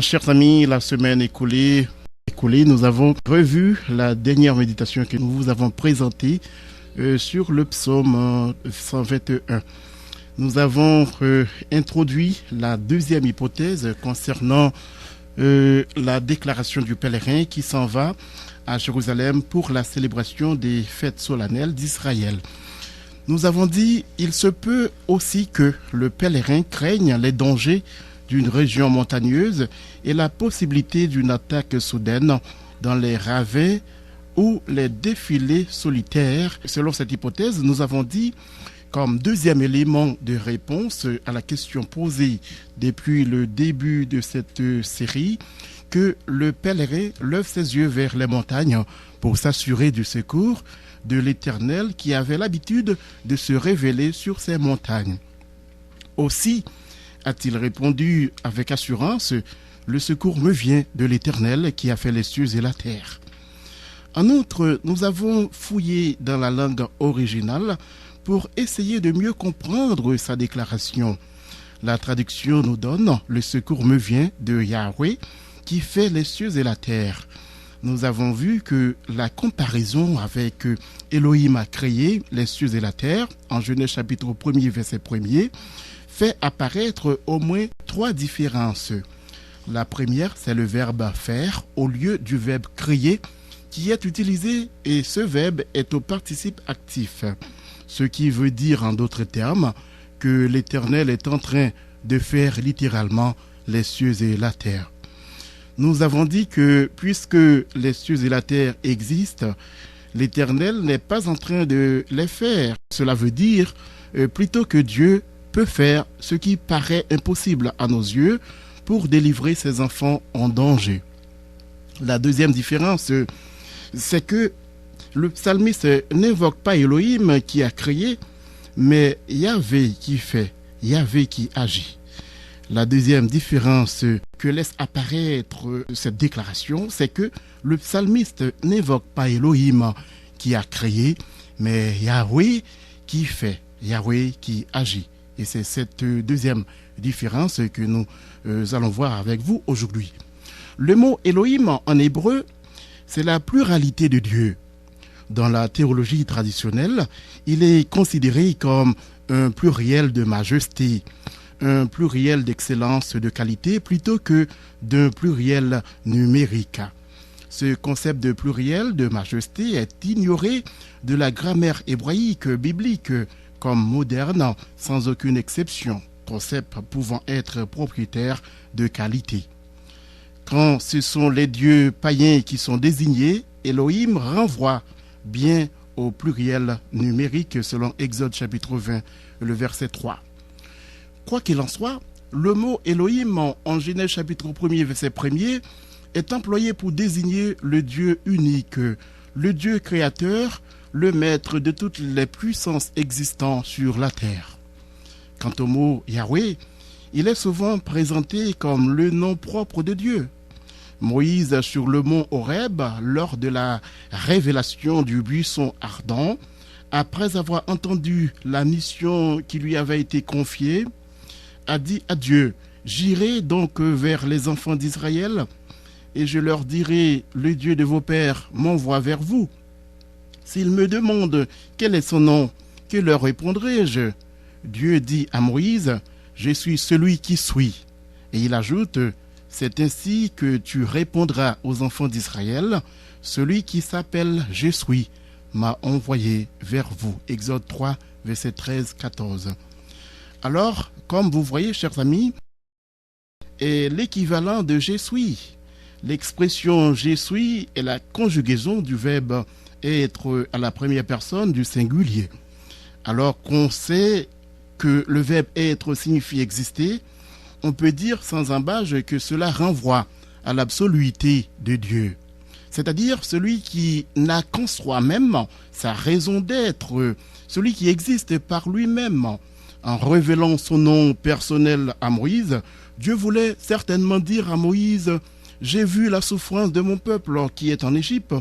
Chers amis, la semaine écoulée, nous avons revu la dernière méditation que nous vous avons présentée sur le psaume 121. Nous avons introduit la deuxième hypothèse concernant la déclaration du pèlerin qui s'en va à Jérusalem pour la célébration des fêtes solennelles d'Israël. Nous avons dit, il se peut aussi que le pèlerin craigne les dangers d'une région montagneuse et la possibilité d'une attaque soudaine dans les ravins ou les défilés solitaires. Selon cette hypothèse, nous avons dit, comme deuxième élément de réponse à la question posée depuis le début de cette série, que le pèlerin lève ses yeux vers les montagnes pour s'assurer du secours de l'Éternel qui avait l'habitude de se révéler sur ces montagnes. Aussi, a-t-il répondu avec assurance, le secours me vient de l'Éternel qui a fait les cieux et la terre. En outre, nous avons fouillé dans la langue originale pour essayer de mieux comprendre sa déclaration. La traduction nous donne « Le secours me vient de Yahweh qui fait les cieux et la terre ». Nous avons vu que la comparaison avec Elohim a créé les cieux et la terre, en Genèse chapitre 1er, verset 1er, fait apparaître au moins trois différences. La première, c'est le verbe faire au lieu du verbe créer qui est utilisé et ce verbe est au participe actif. Ce qui veut dire en d'autres termes que l'Éternel est en train de faire littéralement les cieux et la terre. Nous avons dit que puisque les cieux et la terre existent, l'Éternel n'est pas en train de les faire. Cela veut dire plutôt que Dieu peut faire ce qui paraît impossible à nos yeux pour délivrer ses enfants en danger. La deuxième différence, c'est que le psalmiste n'invoque pas Elohim qui a créé, mais Yahvé qui fait, Yahvé qui agit. La deuxième différence que laisse apparaître cette déclaration, c'est que le psalmiste n'invoque pas Elohim qui a créé, mais Yahvé qui fait, Yahvé qui agit. Et c'est cette deuxième différence que nous allons voir avec vous aujourd'hui. Le mot Elohim en hébreu, c'est la pluralité de Dieu. Dans la théologie traditionnelle, il est considéré comme un pluriel de majesté, un pluriel d'excellence, de qualité, plutôt que d'un pluriel numérique. Ce concept de pluriel de majesté est ignoré de la grammaire hébraïque biblique comme moderne, sans aucune exception, concept pouvant être propriétaire de qualité. Quand ce sont les dieux païens qui sont désignés, Elohim renvoie bien au pluriel numérique selon Exode chapitre 20, le verset 3. Quoi qu'il en soit, le mot Elohim en Genèse chapitre 1er, verset 1er, est employé pour désigner le Dieu unique, le Dieu créateur, le maître de toutes les puissances existantes sur la terre. Quant au mot Yahweh, il est souvent présenté comme le nom propre de Dieu. Moïse, sur le mont Horeb, lors de la révélation du buisson ardent, après avoir entendu la mission qui lui avait été confiée, a dit à Dieu, « J'irai donc vers les enfants d'Israël, et je leur dirai, le Dieu de vos pères m'envoie vers vous. S'ils me demandent quel est son nom, que leur répondrai-je ? Dieu dit à Moïse, « Je suis celui qui suis. » Et il ajoute, « C'est ainsi que tu répondras aux enfants d'Israël, celui qui s'appelle « Je suis » m'a envoyé vers vous. » Exode 3, verset 13-14. Alors, comme vous voyez, chers amis, est l'équivalent de « Je suis ». L'expression « Je suis » est la conjugaison du verbe être à la première personne du singulier. Alors qu'on sait que le verbe être signifie exister, on peut dire sans embâche que cela renvoie à l'absoluité de Dieu. C'est-à-dire celui qui n'a qu'en soi-même sa raison d'être, celui qui existe par lui-même. En révélant son nom personnel à Moïse, Dieu voulait certainement dire à Moïse « J'ai vu la souffrance de mon peuple qui est en Égypte,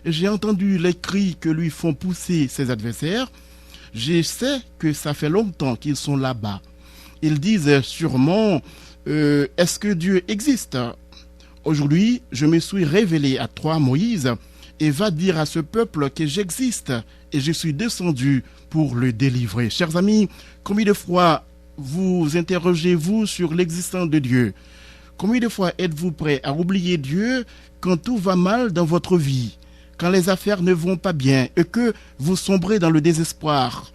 et j'ai entendu les cris que lui font pousser ses adversaires. Je sais que ça fait longtemps qu'ils sont là-bas. Ils disent sûrement est-ce que Dieu existe? Aujourd'hui, je me suis révélé à toi, Moïse, et va dire à ce peuple que j'existe et je suis descendu pour le délivrer. Chers amis, combien de fois vous interrogez-vous sur l'existence de Dieu? Combien de fois êtes-vous prêt à oublier Dieu quand tout va mal dans votre vie, quand les affaires ne vont pas bien et que vous sombrez dans le désespoir?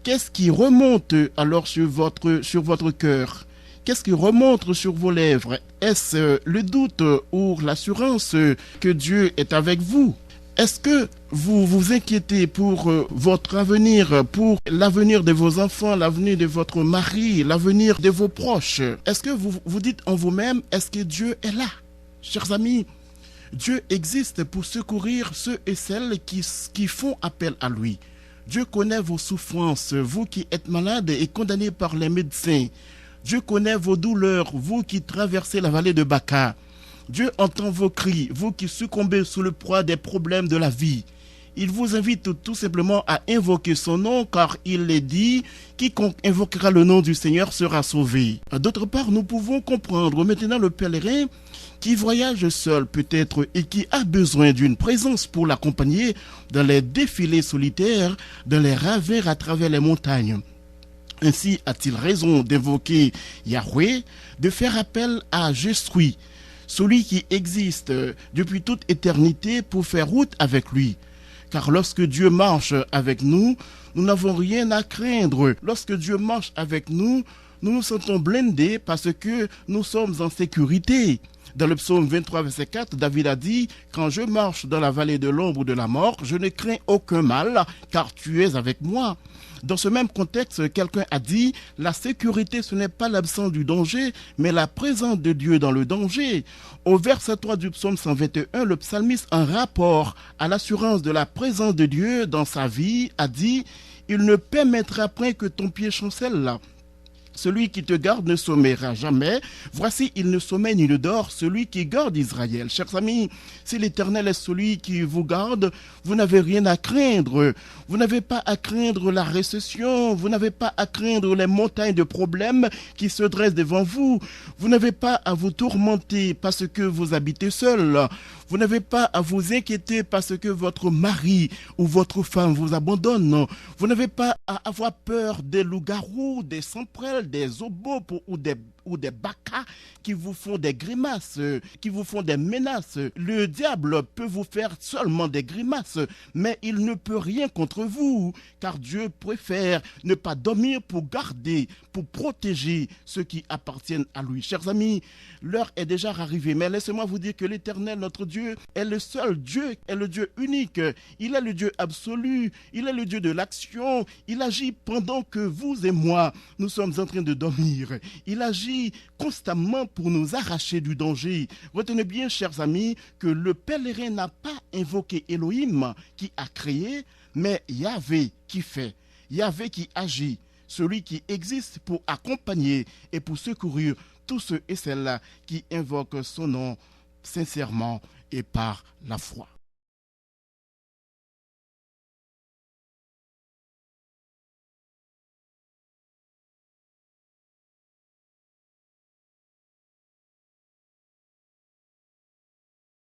Qu'est-ce qui remonte alors sur votre cœur? Qu'est-ce qui remonte sur vos lèvres? Est-ce le doute ou l'assurance que Dieu est avec vous? Est-ce que vous vous inquiétez pour votre avenir, pour l'avenir de vos enfants, l'avenir de votre mari, l'avenir de vos proches? Est-ce que vous vous dites en vous-même, est-ce que Dieu est là? Chers amis, Dieu existe pour secourir ceux et celles qui font appel à lui. Dieu connaît vos souffrances, vous qui êtes malades et condamnés par les médecins. Dieu connaît vos douleurs, vous qui traversez la vallée de Baca. Dieu entend vos cris, vous qui succombez sous le poids des problèmes de la vie. Il vous invite tout simplement à invoquer son nom, car il est dit, quiconque invoquera le nom du Seigneur sera sauvé. D'autre part, nous pouvons comprendre maintenant le pèlerin qui voyage seul peut-être et qui a besoin d'une présence pour l'accompagner dans les défilés solitaires, dans les ravins à travers les montagnes. Ainsi a-t-il raison d'invoquer Yahweh, de faire appel à Je suis, celui qui existe depuis toute éternité pour faire route avec lui. Car lorsque Dieu marche avec nous, nous n'avons rien à craindre. Lorsque Dieu marche avec nous, nous nous sentons blindés parce que nous sommes en sécurité. Dans le psaume 23, verset 4, David a dit « Quand je marche dans la vallée de l'ombre de la mort, je ne crains aucun mal, car tu es avec moi. » Dans ce même contexte, quelqu'un a dit « La sécurité, ce n'est pas l'absence du danger, mais la présence de Dieu dans le danger. » Au verset 3 du psaume 121, le psalmiste, en rapport à l'assurance de la présence de Dieu dans sa vie, a dit « Il ne permettra point que ton pied chancelle. » Celui qui te garde ne sommeillera jamais. Voici, il ne sommeille ni ne dort, celui qui garde Israël. Chers amis, si l'Éternel est celui qui vous garde, vous n'avez rien à craindre. Vous n'avez pas à craindre la récession. Vous n'avez pas à craindre les montagnes de problèmes qui se dressent devant vous. Vous n'avez pas à vous tourmenter parce que vous habitez seul. Vous n'avez pas à vous inquiéter parce que votre mari ou votre femme vous abandonne. Vous n'avez pas à avoir peur des loups-garous, des semprelles, des obos ou des bacas qui vous font des grimaces, qui vous font des menaces. Le diable peut vous faire seulement des grimaces, mais il ne peut rien contre vous, car Dieu préfère ne pas dormir pour garder, pour protéger ceux qui appartiennent à lui. Chers amis, l'heure est déjà arrivée, mais laissez-moi vous dire que l'Éternel, notre Dieu, est le seul Dieu, est le Dieu unique. Il est le Dieu absolu, il est le Dieu de l'action. Il agit pendant que vous et moi, nous sommes en train de dormir. Il agit constamment pour nous arracher du danger. Retenez bien, chers amis, que le pèlerin n'a pas invoqué Elohim qui a créé, mais Yahvé qui fait, Yahvé qui agit, celui qui existe pour accompagner et pour secourir tous ceux et celles-là qui invoquent son nom sincèrement et par la foi.